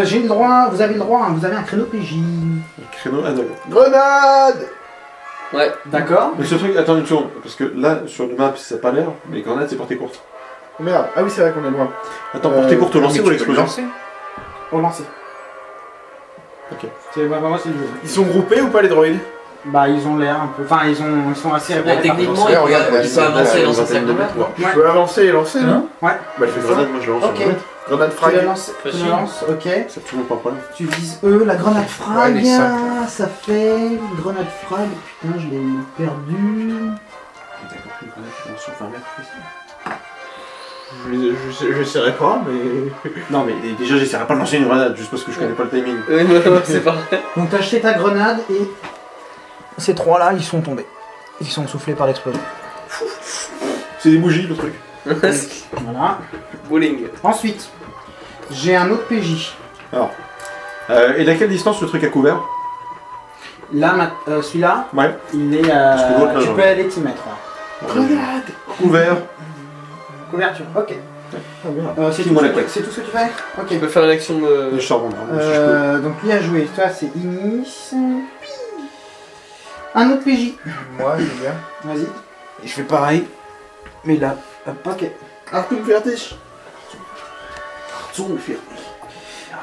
J'ai le droit, vous avez le droit, hein, vous avez un créneau PJ. Un créneau, ah d'accord. Grenade! Ouais. D'accord. Mais ce truc, attends une seconde, parce que là, sur le map, ça n'a pas l'air, mais grenade, c'est portée courte. Merde, ah oui, c'est vrai qu'on est loin. Attends, portée courte, lancer ou l'explosion? Au lancer. Ok. Moi, c'est le jeu. Ils sont groupés ou pas les droïdes? Bah, ils ont l'air un peu. Enfin, ils sont assez Bah, techniquement, il peut avancer et lancer sa grenade. Je peux avancer et lancer, non? Ouais. Bah, je fais grenade, moi je lance. Ok. Grenade Tu frag. la lances, ok. C'est absolument pas un problème. Tu vises eux, la grenade frag, Ouais, les cinq. ça fait grenade frag, putain je l'ai perdu. D'accord, une grenade qui lance sur 20 mètres. Je sais pas, mais... Non, mais déjà, j'essaierai pas de lancer une grenade, juste parce que je connais pas le timing. C'est pas vrai. Donc t'as jeté ta grenade et ces trois là ils sont tombés. Ils sont soufflés par l'explosion. C'est des bougies, le truc. Voilà. Bowling. Ensuite, j'ai un autre PJ. Alors. Et à quelle distance le truc a couvert? Là, celui-là, Ouais. il est. que l'autre, là, Tu j'en peux ai. aller t'y mettre. Là. Grenade couvert. Couverture, ok. Ah merde. C'est Dis-moi tout, la clé. c'est tout ce que tu fais. Ok. Tu peux faire une action de. Je sors mon arme. Donc lui a joué, toi c'est Inis. Un autre PJ. Moi, je viens. Vas-y. Et je fais pareil. Mais là... Ok. Artum fertig.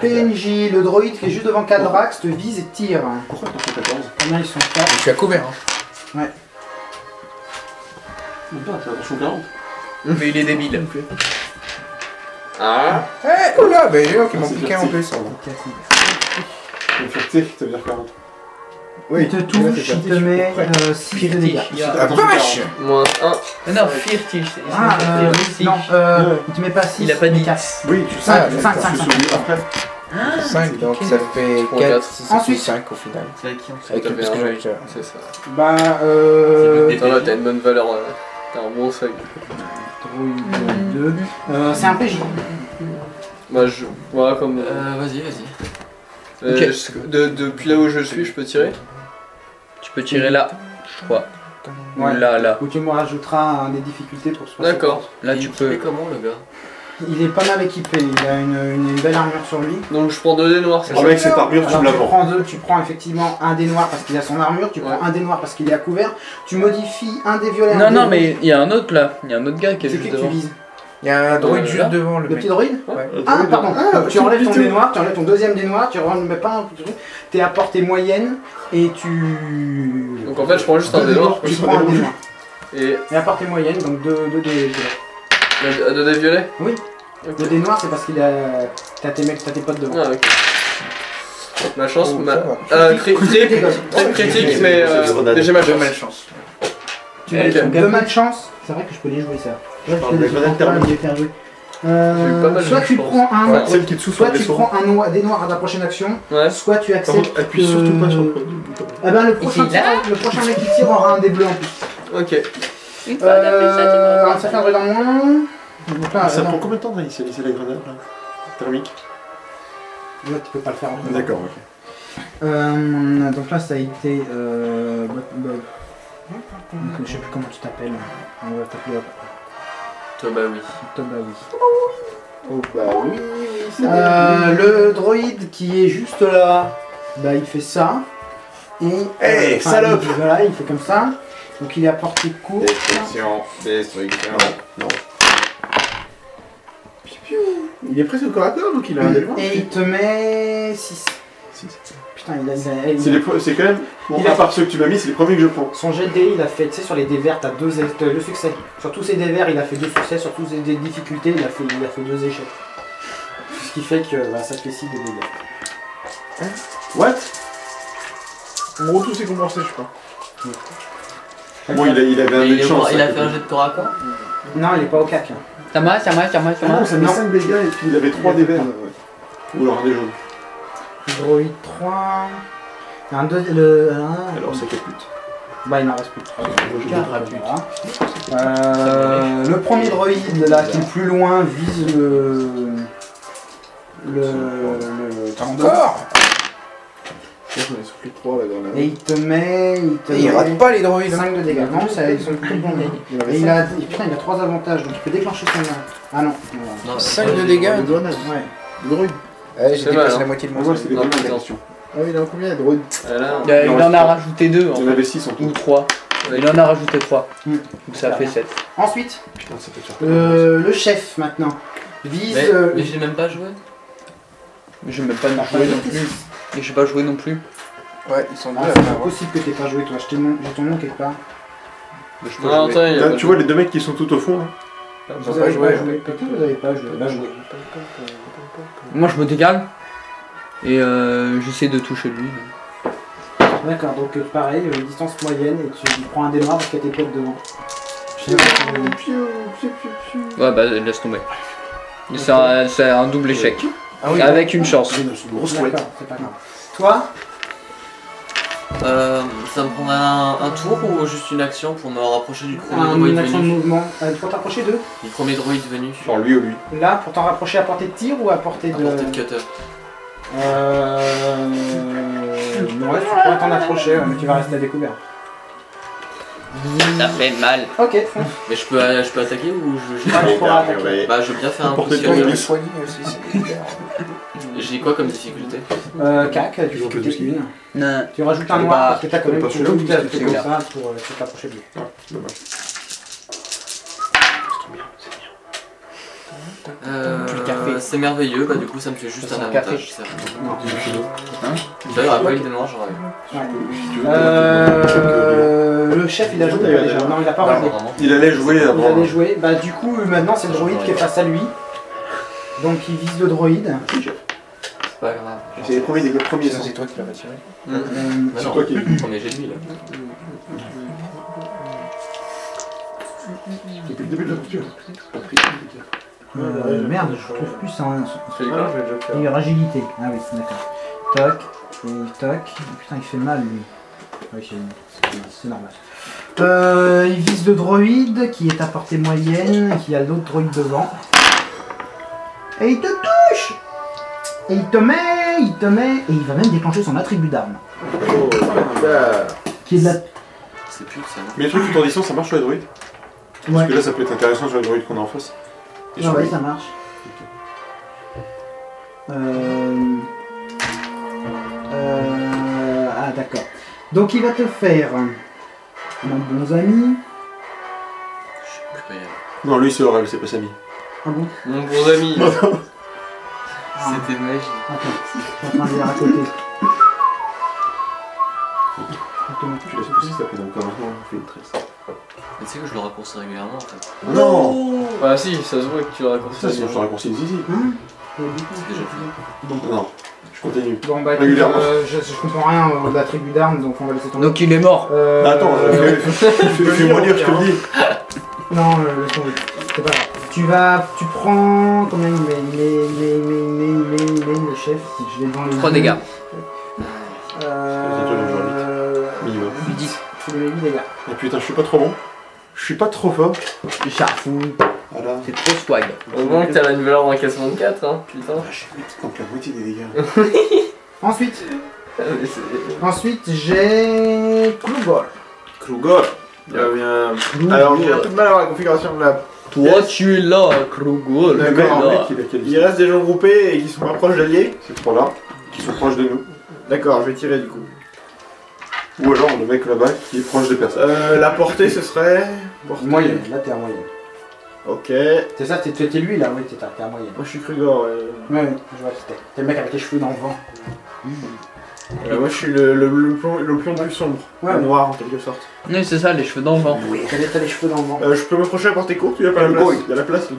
PNJ, le droïde qui est juste devant Cadrax te vise et tire. Pourquoi t'as fait 14? Combien ils sont forts? Je suis à couvert. Ouais. Même pas, c'est attention 40. Mais il est débile. Ah. Eh, oula, bah dis donc, ils m'ont C'est piqué en furtif. plus. Une fierté, ça veut dire 40. Oui, Il te touche, il te met 6 de dégâts. Ah vache! Moins 1. Ah non, Firtig. Ah, non, il te met pas 6. Il a pas dit. 4. Oui, tu sais, Ah, tu cinq, sais, cinq, tu cinq. souris après. 5, donc ça fait prends 4, quatre. 6, Ensuite. 5 au final. C'est avec qui on Avec le parce que j'avais déjà. C'est ça. Bah, Attends, là, t'as une bonne valeur. T'as un bon seuil. droïde 2. C'est un PJ. Bah, je. Voilà, comme. Vas-y. Depuis là où je suis, je peux tirer. Tu peux tirer là, je crois. Ouais. Là. Ou tu me rajouteras des difficultés pour se passer. D'accord. Là, Et tu il peux. fait comment le gars? Il est pas mal équipé, il a une belle armure sur lui. Donc je prends 2 dés noirs, c'est Oh ça? mec, cette armure, tu Alors me la tu vends. prends deux, tu prends effectivement un des noirs parce qu'il a son armure, tu Ouais. prends un des noirs parce qu'il est à couvert, tu modifies un des violets. un Non, des non, rouges. mais il y a un autre là. Il y a un autre gars qui est C'est juste qui que tu devant. vises? Il y a un droïde là. juste devant le Le mec. petit droïde? Ouais. Ah pardon, tu enlèves ton tout. dé noir, tu enlèves ton deuxième dé noir, tu remets pas un truc, t'es à portée moyenne et tu... Donc en fait, je prends juste un dé noir. Tu prends un dé noir. Et Et à portée moyenne, donc deux dés violets. 2 dés violets? Oui. Ok. Le dé noir c'est parce qu'il a... T'as tes potes devant. Ah, ok. Ma chance, Oh, ma. ça va. Très critique, mais j'ai ma Deux chance. malchance. Tu as deux matchs de chance. C'est vrai que je peux les jouer ça. Ouais, parle des grenades je peux les faire jouer. J'ai eu pas mal de Soit tu chance. prends un, Ouais, celle qui te souffle soit un tu vaisseau. prends des noirs à ta prochaine action, Ouais. soit tu Par acceptes. contre, appuie surtout pas sur le bouton. Eh ben, le prochain mec qui tire aura un dé bleu en plus. Ok. Une fois Ça fait un droïde en moins. Donc là, Ça non. prend combien de temps d'initialiser la grenade là? Thermique? Ouais, tu peux pas le faire en plus. D'accord, ok. Donc là, ça a été. Je sais plus comment tu t'appelles. On va t'appeler Toi, bah oui. Tobawi. Oh bah oui, c'est Le droïde qui est juste là, bah il fait ça. Et. Hey, salope! Voilà, il fait comme ça. Donc il est à portée courte. Destruction. Non. Il est presque au corps à corps, donc il a un élément. Et il te met 6. Putain, C'est quand même. Bon, Il a- à part ceux que tu m'as mis, c'est les premiers que je prends. son jet de dés, il a fait, tu sais, sur les dés verts, t'as le succès. Sur tous ces dés verts, il a fait 2 succès. Sur tous ces dés difficultés, il a fait 2 échecs. Ce qui fait que bah, ça te fait 6 de dégâts. What? En gros, tout s'est compensé, je crois. Bon, il avait un dé de chance. Il a hein, fait un jet de corps à corps. Non, il est pas au cac. Hein. Ça marche. Ah non, ça met Non. 5 dégâts et puis il avait 3 dés verts. Ou alors un dé jaune. Droïde 3. Un deuxième. Alors ça capute. Bah, il n'en reste plus. Moi, je Voilà. Le premier droïde là qui est plus loin vise le tendon. Encore! J'en ai soufflé 3 là dans la. Et il te met. Il rate pas les droïdes. 5 de dégâts. Non, ça, ils sont très bons. Et il a, putain, il a 3 avantages, donc il peut déclencher son. Ah non. Non, 5 de dégâts. Le grenade. Ouais. Le druide. Ouais, j'ai C'est dépassé mal, la hein. moitié de Moi, mon c'était des Non, bonnes putain. questions. Ah oui, il en a combien, le druide? Là, Il en a rajouté 2 Il y en avait 6 en tout. ou 3. Il en a rajouté 3. Hmm. Donc ça fait 7. Ensuite, Putain, ça fait cher. le chef maintenant. Vise. mais j'ai même pas joué. Je même pas T'as joué pas non joué plus. Et j'ai pas joué non plus. Ouais, ils sont deux Ah, à c'est faire. impossible que t'aies pas joué toi, j'ai ton nom quelque part. Non, attends, il y a Là, pas tu de- vois les deux mecs qui sont tout au fond. Là. Vous avez pas joué. Peut-être que vous avez pas joué. Là, joué. Moi je me décale. Et j'essaie de toucher lui. D'accord, donc pareil, distance moyenne et tu prends un dé noir parce qu'il y a tes potes devant. Ouais bah laisse tomber. C'est un double échec. Ah oui, Avec une chance. C'est une grosse chouette. D'accord, c'est pas grave. Toi, Ça me prendrait un tour ou juste une action pour me rapprocher du premier une droïde action de venu mouvement. Pour t'approcher d'eux. Du premier droïde venu. Genre lui ou lui. Là, pour t'en rapprocher à portée de tir ou à portée À de. portée de cutter. Ouais, tu pourrais t'en approcher, ouais, mais tu vas rester à découvert. Ça fait mal. Ok, fonce. Mais je peux attaquer ou je. Ouais, tu pourras attaquer. Bah, je veux bien faire un coup de Portée de il cutter. est soigné aussi, c'est hyper. J'ai quoi comme difficulté? CAC, difficulté 1. Non. Tu rajoutes un Et noir bah, parce que t'as quand même pas tout celui-là, le c'est comme clair. ça pour t'approcher de lui. Ah, c'est dommage. Le café. C'est merveilleux, bah du coup ça me fait juste Ça un sent le café. avantage. Ça. Non. D'ailleurs, après il est noir, j'aurais. Le chef il a joué déjà. Non, il a pas Non, rejoué. vraiment. Il allait jouer Il avant. allait jouer. Bah du coup maintenant c'est le droïde qui est face à lui. Donc il vise le droïde. C'est pas grave. C'est les premiers dégâts. Premiers Ça, sons. c'est toi qui l'as tiré. Bah C'est non, toi qui. premier jet de lui là. Depuis le début de l'aventure. Merde, je trouve plus un. Fais quoi? Je vais déjà faire. Meilleure agilité. Ah oui, d'accord. Toc, et toc. Putain, il fait mal lui. Oui, c'est normal. Il vise le droïde qui est à portée moyenne, qui a l'autre droïde devant. Et il te touche! Et il te met, et il va même déclencher son attribut d'arme. Oh, putain. Qui est de la. C'est plus ça, non? Mais les trucs tout en distance, ça marche sur les droïdes. Parce Ouais, que là, ça peut être intéressant sur les droïdes qu'on a en face. Et sur ouais, lui. ça marche. Ah, d'accord. Donc il va te faire. Mon bon ami. Je sais plus rien. Non, lui, c'est Aurel, c'est pas Samy. Ah bon? Mon bon ami! C'était magique. Attends, je suis en train de lire à côté. Tu laisses pousser, ça fait encore maintenant, on fait une tresse. Mais tu sais que je le raccourcis régulièrement en fait. Non! Bah si, ça se voit que tu raccourcis. Ça, c'est je te raccourcis une zizi. Hein? C'est déjà fait. Non, je continue. Bon bah écoute, Régulièrement. je comprends rien de l'attribut d'arme donc on va laisser tomber. Donc il est mort. Attends, fais-moi lire, je te le dis. Non, laisse tomber. C'est pas grave. Tu prends. Combien il met le chef? Je vais devant les 3 dégâts. Minimum. 10. Tu lui mets 8 dégâts. Ah putain, je suis pas trop bon. Je suis pas trop fort. Charfouille. Voilà. C'est trop swag. Au moins que t'as la nouvelle ordre en casse 24, hein, putain. Ah, je suis contre la moitié des dégâts. Ensuite, j'ai. Clougol. Krugor. Il revient. Alors, j'ai un peu de mal à voir la configuration de la. Toi tu es là, Krugol. Le mec, D'accord. le mec, il a quel Il reste des gens groupés et qui sont pas proches d'alliés. Ces trois-là, qui sont proches de nous. D'accord, je vais tirer du coup. Ou alors le mec là-bas qui est proche des personnes. La portée, ce serait. Portée. Moyenne, là t'es à moyenne. Ok. C'est ça, t'es lui là, oui, t'es à moyenne. Moi, je suis Krugor. Ouais, je vois, t'es le mec avec les cheveux dans le vent. Moi, je suis le pion le plus sombre. Ouais. Le noir en quelque sorte. Oui, c'est ça, les cheveux dans le vent. T'as les cheveux dans le vent. Je peux m'approcher à portée courte, il y a pas la place. Il y a la place.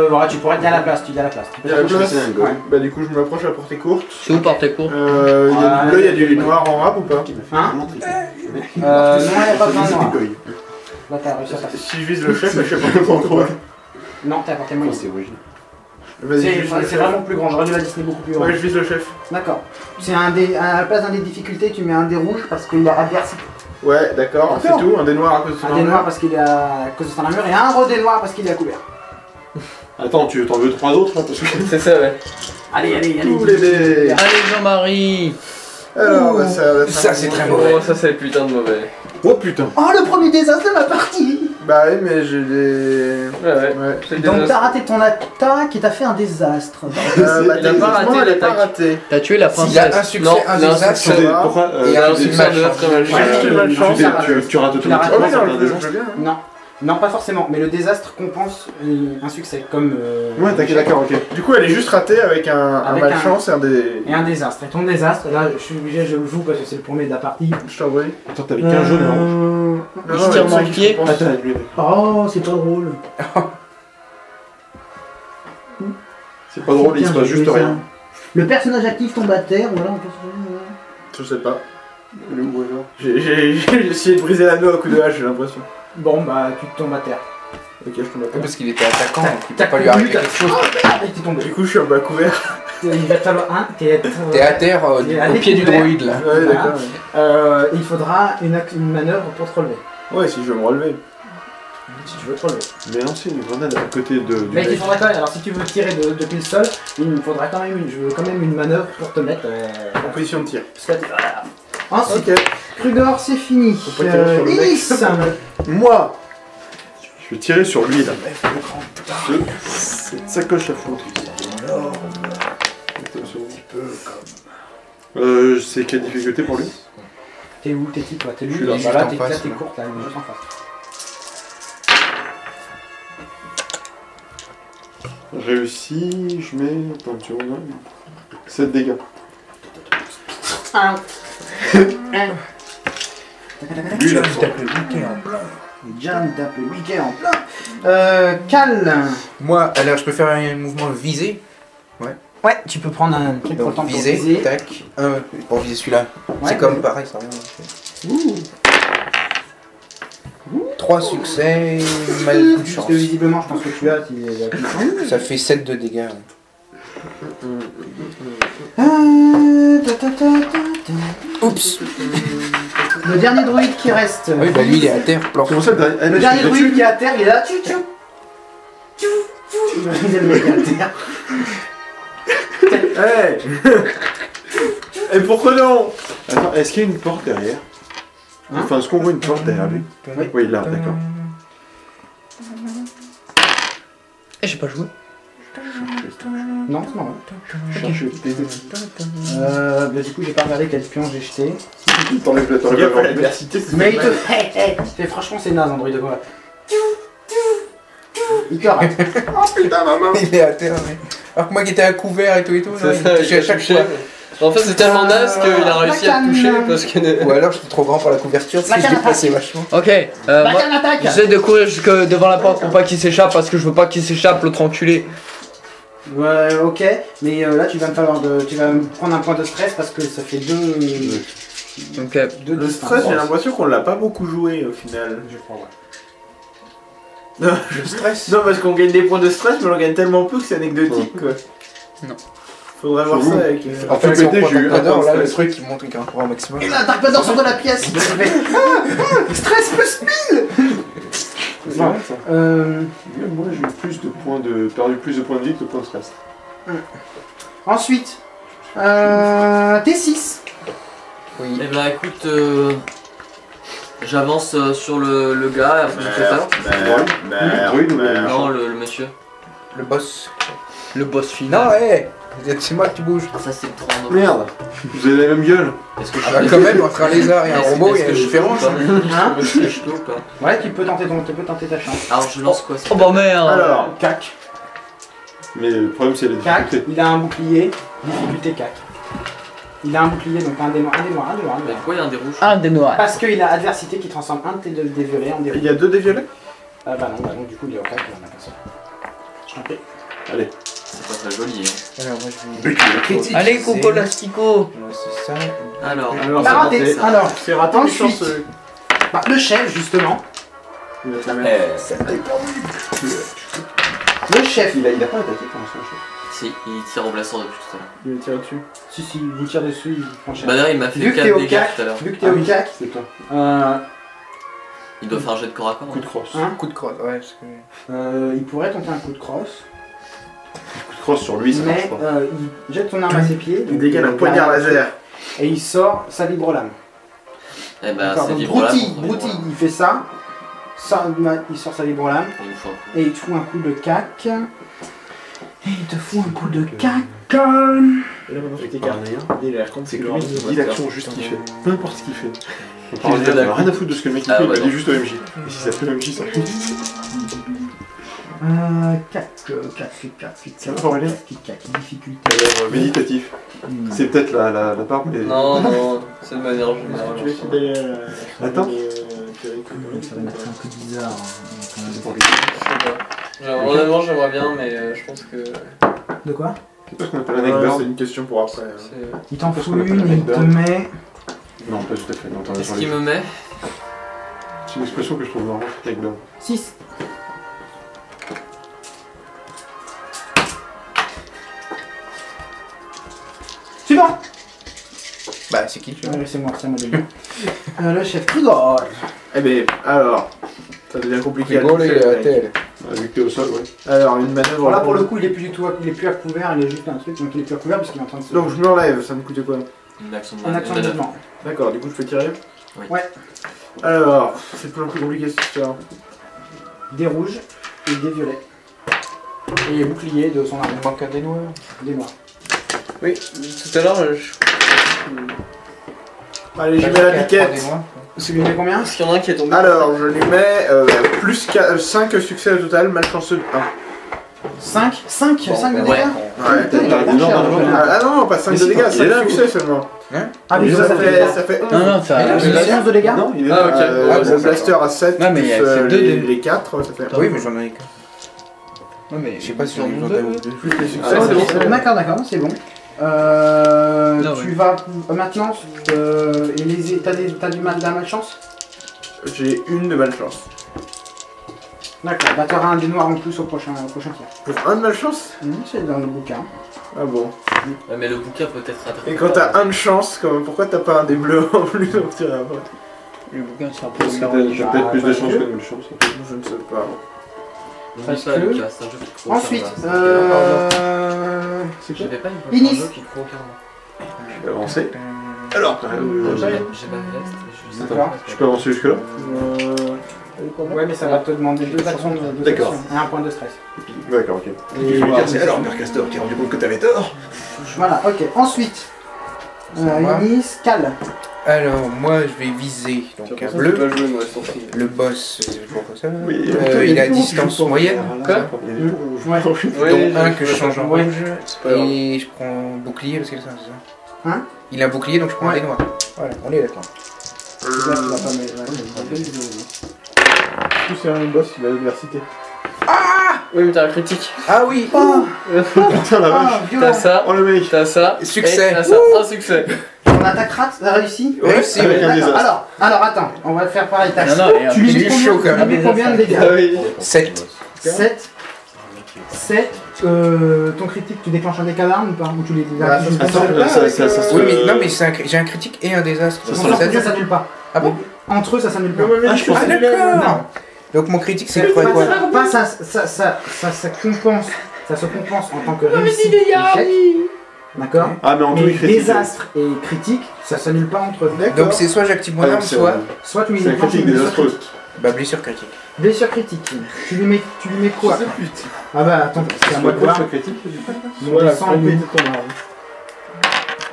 Voilà, tu pourrais, il y a la place, tu y a la place. Il y a la place. c'est un goy. Ouais. Bah, du coup, je m'approche à portée courte. C'est où par tes cours Là, il y a du noir en rap ou pas? Hein? Non, il n'y a pas besoin de noir. Là, t'as réussi à passer. Si je vise le chef, je sais pas comment. Non, t'es à portée moyenne. C'est original. Vas-y, je vise le C'est chef. vraiment plus grand, j'aurais dû la dessiner beaucoup plus grand. Ouais, je vise le chef. D'accord. C'est un dé, à la place d'un dé de difficulté, tu mets un dé rouge parce qu'il a adversité. Ouais, d'accord, c'est D'accord. tout. Un dé noir à cause de son Un dé armure. noir parce qu'il est à cause de son armure et un redé noir parce qu'il est à couvert. Attends, tu t'en veux 3 autres là parce que... C'est ça, ouais. Allez, Tous les dés. Allez Jean-Marie. Alors, bah, Ça, c'est très Oh, mauvais. ça c'est putain de mauvais. Oh putain. Oh, le premier désastre de la partie. Bah oui, mais j'ai des... Ouais, ouais. Ouais. C'est Donc désastreux. t'as raté ton attaque et t'as fait un désastre. Il a pas raté techniquement, elle est pas l'attaque. ratée. T'as tué la S'il a princesse. un succès, Non, un il a désastre, succès. C'était- va. Pourquoi Et un un succès succès de malchance. très malchance. Ouais, malchance. tu rates Tu l'as raté. automatiquement Ah oui, sur non, un je désastre. veux bien. Non, non pas forcément, mais le désastre compense un succès comme. Ouais, d'accord, ok. Du coup, elle est juste ratée avec un Avec malchance et un des... Et un désastre. Et ton désastre, là je suis obligé, je le joue parce que c'est le premier de la partie. Je t'en prie. Attends, t'avais qu'un jaune et orange. Non, Il se non, tire mais dans ça, le il pied. compense. Attends, lui. Oh, c'est pas drôle. C'est pas drôle, il se passe juste rien. Le personnage actif tombe à terre, voilà, on peut Je sais pas. Le ou alors. J'ai essayé de briser l'anneau à coup de hache, j'ai l'impression. Bon, bah tu tombes à terre. Ok, je tombe à Ouais, terre. parce qu'il était attaquant, donc il peut T'as pas lui couru, arriver t'as- quelque chose. Oh merde, t'es tombé. Du coup, je suis en bas couvert. Il va te falloir un, t'es T'es à terre t'es à au pied du découvert. droïde là. Ouais, d'accord. Il faudra une manœuvre pour te relever. Ouais, si je veux me relever. Si tu veux te relever. Mais lancer une grenade à côté du Mais il mec. faudra quand même, alors si tu veux tirer depuis le sol, il me faudra quand même une manœuvre pour te mettre. En position de tir. Parce que, voilà. Ensuite, Ok. Krugor, c'est fini. Faut pas tirer sur le mec. Inis. Moi Je vais tirer sur lui là. Cette sacoche à foutre. C'est quelle difficulté pour lui? T'es où? T'es qui toi? T'es Je lui? suis là, Bah juste là, en t'es face, là, t'es là. court, là, il est juste en face. Réussi, je mets. Attends, tu vois, 7 dégâts. Lui, il a Jam tape le week-end en plein. Cal. Moi, alors je peux faire un mouvement visé. Ouais, tu peux prendre un truc pour le temps Donc pour viser, viser. tac. Pour viser celui-là. Ouais, C'est comme vas-y. pareil, ça rien. 3 succès, mal de Parce chance. que visiblement, je pense que tu as. Si, Ça fait 7 de dégâts. Oups. Le dernier druide qui reste. Ah oui, bah lui il est à terre, plan. Comment ça, Le dernier druide qui est à terre, il est là. Tchou, tchou. Tchou, tchou. Il est le mec à terre. Hey. Et pourquoi non? Attends, est-ce qu'il y a une porte derrière? Hein? Enfin, est-ce qu'on voit une porte derrière lui? Oui, là, d'accord. Eh, j'ai pas joué. Non, c'est marrant. Cherche le baiser. Bah, du coup, j'ai pas regardé quel pion j'ai jeté. T'enlèves le Regarde pas l'adversité, c'est Mais il te. mal. Hey, franchement, c'est naze, Android de quoi. Il te rate. Oh putain, ma main. Il est à terre, mais... Alors que moi qui étais à couvert et tout, non, C'est il ça, me touchait à il a chaque touché. fois. En fait, c'est tellement naze qu'il a réussi à la te toucher canne. parce que. Ou alors j'étais trop grand pour la couverture, parce La que je canne déplaçais vachement. Ok, La moi, canne attaque. j'essaie de courir jusque devant la porte pour pas qu'il s'échappe parce que je veux pas qu'il s'échappe, l'autre enculé. Ouais, ok, mais là tu vas me falloir tu vas me prendre un point de stress parce que ça fait deux Ok. Le stress, j'ai l'impression qu'on l'a pas beaucoup joué au final. Je crois, ouais. Non, Le stress. non, parce qu'on gagne des points de stress, mais on gagne tellement peu que c'est anecdotique quoi. Non. Faudrait voir ça avec. En fait, si on pété, prend j'ai eu un Dark Vador, point de là, le stress. Eh truc il montre qu'il y a un pouvoir maximum. Et là, Dark Vador sort de la pièce. Il fait stress plus 1000. C'est vrai ça. Euh, Moi j'ai eu perdu plus de points de vie que de points de stress. ensuite, T6. Oui. Eh ben écoute, j'avance sur le gars et après je fais ça. Druide ou Non, le monsieur. Le boss. Le boss Non, final. hé c'est moi qui bouge. Ah, ça c'est le 30. Merde. Vous avez la même gueule. Est-ce que je Ah bah quand même, entre un lézard et un Est-ce- robot, il y est-ce a que une je différence. peux ou pas Hein Est-ce que je peux ou pas Ouais, tu peux tenter ta chance. Alors je lance quoi ça Oh bah merde. Alors, Cac. Mais le problème c'est les Cac. difficultés. Il a un bouclier. Difficulté cac. Il a un bouclier, donc un des noirs. Mais pourquoi il y a un des rouges Un des noirs. Parce qu'il a adversité qui transforme un de tes deux violets en des il y a 2 déviolets. bah non, du coup il est au cac, il en a qu'un seul. Je t'en prie. Allez. C'est pas très joli. Hein. Alors moi je vais. Critique, Allez, c'est- Coco Lastico. Ouais, c'est ça. Alors, Alors, T'as raté. c'est Alors, c'est raté, mais Ensuite. chanceux. bah, le chef justement. Il va te la mettre. Le chef. Il a pas attaqué pour l'instant. si, il tire au blasseur depuis tout à l'heure. Il va tirer dessus. Si, il vous tire dessus, il prend cher. Bah d'ailleurs, il m'a fait Vu que 4 t'es au dégâts cac, tout à l'heure. vu que t'es au cac, C'est toi. Il doit faire un jet de corps à corps. Coup de crosse. hein, Coup de crosse, ouais. Parce que... il pourrait tenter un coup de crosse, Coup de crosse sur lui, ça marche mais pas. il jette son arme à ses pieds. Il donc, dégaine un il poignard arrive- laser. et il sort sa vibrolame. Eh ben, D'accord, c'est donc vibrolame. Brouty, il fait ça, il sort sa vibrolame, Une fois. et il te fout un coup de cac. Et il te fout un coup de cac. Et là, maintenant, je t'écarte. Il a l'air con, C'est que que le mec il dit l'action juste qu'il fait. Peu importe ce qu'il fait. On Il parle est d'accord. rien à foutre de ce que le mec il Ah, fait, il ouais, va non. dire juste au MJ. Et si ça fait MJ, ça fait. Cac, Ça va, Aurélien difficulté. Méditatif. C'est peut-être la barbe, mais. Non, non, c'est de manière Tu générale. veux essayer d'aller Attends. Ça va être un peu bizarre. C'est pour lui. Je sais pas. Honnêtement, j'aimerais bien, mais je pense que De quoi? C'est pas ce qu'on appelle un neckbird. C'est une question pour après. hein. c'est. Il t'en Parce fout qu'on appelle une un et il te neckbird. met. Non, pas tout à fait. Non, t'en as Qu'est-ce parlé. qu'il me met? C'est une expression que je trouve normale, neckbird. 6. Suivant. Bah, c'est qui tu vois? C'est moi de dire. Le chef Krigor. Eh ben, alors. Ça devient compliqué à Rigole, toucher, il est le à mec. tel. Vu que t'es au sol, ouais. Alors, une manœuvre. Bon, là pour le coup il est plus du tout il est plus à couvert, il est juste un truc donc il est plus à couvert parce qu'il est en train de se. Donc, je me relève, ça me coûte quoi? Une action de En action de mouvement. D'accord, du coup, je peux tirer? Oui. Ouais. Alors, c'est plus compliqué cette histoire. Des rouges et des violets. Et les boucliers de son arme. Il manque un des noirs. Des noirs. Oui, tout à l'heure, Allez, j'y mets la piquette. C'est lui met combien? Est-ce qu'il y en a un qui est tombé? Alors, je lui mets plus 5 succès au total, malchanceux de 1. 5 de ouais. dégâts. Ouais. Putain, il a pas cher, le jeu. Ah non, pas 5 Mais de si, dégâts, il est 5 là, succès seulement. Ah mais ça ça fait fait. 11. Non, non, ça. Mais là, mais là, c'est 11 de dégâts. Non, il est Ah, là. ok. Mon blaster à 7, Non, mais plus c'est deux de- les 4, ça fait 1. Oui, mais j'en ai que. Ouais, mais Je sais pas si j'en ai besoin d'un ou deux. Plus les succès, Ah, c'est bon, c'est bon. D'accord, c'est bon. Non, Tu ouais. vas maintenant. Et les... T'as du mal de la malchance? J'ai une de malchance. D'accord, bah t'auras un des noirs en plus au prochain tir. Pour 1 de malchance? C'est dans le bouquin. Ah bon. Ouais, mais le bouquin peut être rattrapé. Et quand t'as 1 de chance, quand même, pourquoi t'as pas un des bleus en plus au tir après? le bouquin, c'est un peu. Parce que t'as peut-être plus de chance que de malchance. Je ne sais pas. Parce Ça, que- Lucas, c'est un jeu qui te croit au Ensuite, cœur, là. c'est Je quoi? vais pas une Inis. un jeu qui te croit au cœur, là. Je vais avancer. Alors, J'ai pas de veste, je sais D'accord. pas. je peux avancer jusque-là. Ouais, mais ça va te demander 2 actions de D'accord. session et un point de stress. D'accord, ok. Et Alors, Père Castor, tu t'es rendu compte que t'avais tort. voilà, ok. Ensuite, moi. Inis, Cal. Alors, moi, je vais viser donc un Je bleu. peux pas jouer, moi, sans fil. Le boss, je vois pas ça. Oui, Il est à distance moyenne. Quoi? Ouais. Donc un que je change en Ouais. rouge. pas grave. Et je prends bouclier parce que c'est ça, c'est ça. Hein? Il a un bouclier donc je prends un Ouais. des noirs. Voilà, on est d'accord. Là, tu vas pas me- Plus c'est un boss, il a l'adversité. Oui, mais t'as un critique. Ah oui. Putain la vache. T'as ça, Oh le mec. t'as ça. Succès. Et t'as ça, un succès. Ton attaque rate, t'as réussi? Ouais, c'est Avec un D'accord. désastre. Alors, attends, on va faire pareil. Non, non, et Tu lui il mets est combien, chaud, quand tu lui mets combien de dégâts? oui. 7. 7. Ton critique, tu déclenches un des d'alarme ou pas? Ou tu les Bah, désactives? Attends, ça Oui, mais non, mais c'est j'ai un critique et un désastre. Ça On sera s'en fout, Ça- ça s'annule pas. Ah bon? Entre eux, ça s'annule pas. Ah, je pensais. Ah d'accord. Non. Donc mon critique c'est quoi? Pas ça compense. Ça se compense en tant que réussite échec. D'accord? Ah, mais en tout, Mais il critique. désastre et critique, ça s'annule pas entre eux. Donc c'est soit j'active mon Ah, arme, c'est soit Soit tu lui c'est un déclenches critique une blessure désastreux. critique. bah blessure critique. Blessure critique. Tu lui mets quoi? Ah bah attends, c'est à moi de voir. critique. Ils ont Voilà, des sangs propriété bleus. de ton arme.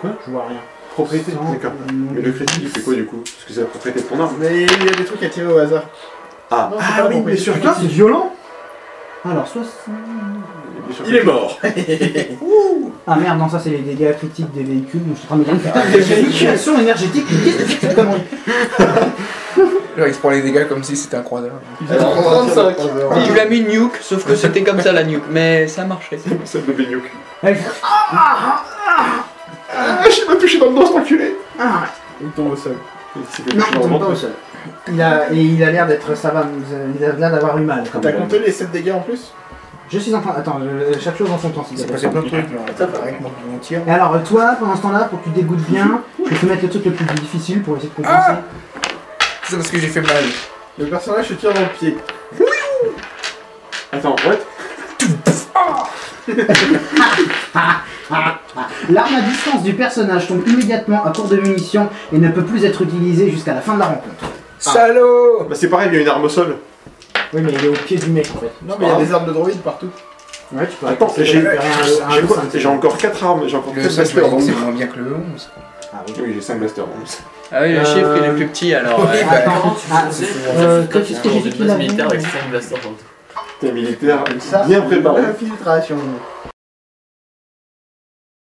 Quoi? Je vois rien. Propriété. Sang, D'accord. non. Mais le critique, il fait quoi du coup? Parce que c'est la propriété de ton arme. Mais il y a des trucs à tirer au hasard. Ah, Non, c'est pas bon, blessure Putain, c'est violent! Alors, soit. Il est mort. Ah merde, non, ça c'est les dégâts critiques des véhicules. Donc je suis en train de me dire, putain, il y a une fluctuation énergétique, mais qu'est-ce que c'est que cette connerie? Genre il se prend les dégâts comme si c'était un croiseur. Alors, 35. Il lui a mis nuke, sauf que c'était comme ça la nuke, mais ça marchait. C'est le bébé nuke. Elle fait, Ah, j'ai même touché dans le dos, cet enculé. ah, Il tombe au sol. non, il tombe pas au sol. Il a l'air d'être, ça va, il a l'air d'avoir eu mal. Quand T'as même. compté les 7 dégâts en plus? Je suis en train, attends, chaque chose en son temps, s'il te C'est plaît. passé plein de trucs là. Avec mon tir. Et alors, toi, pendant ce temps-là, pour que tu dégoûtes bien, je vais te mettre le truc le plus difficile pour essayer de compenser. C'est parce que j'ai fait mal. Le personnage se tire dans le pied. Attends, what? L'arme à distance du personnage tombe immédiatement à court de munitions et ne peut plus être utilisée jusqu'à la fin de la rencontre. Salaud! Bah c'est pareil, il y a une arme au sol. Oui, mais il est au pied du mec en fait. Non, mais il y a des armes de droïde partout. Ouais, tu peux Attends, récupérer j'ai encore 4 armes, j'ai encore Le 4 seul, blasters dans c'est le moins bien que le 11. Ah oui. Oui, j'ai 5 blasters dans le Ah oui, le chiffre il est plus petit alors. Oui, ouais. bah, Attends, qu'est-ce que j'ai dit qu'il base avait militaire avec 5 blasters dans le tout. T'es militaire Ça, bien préparé. L'infiltration.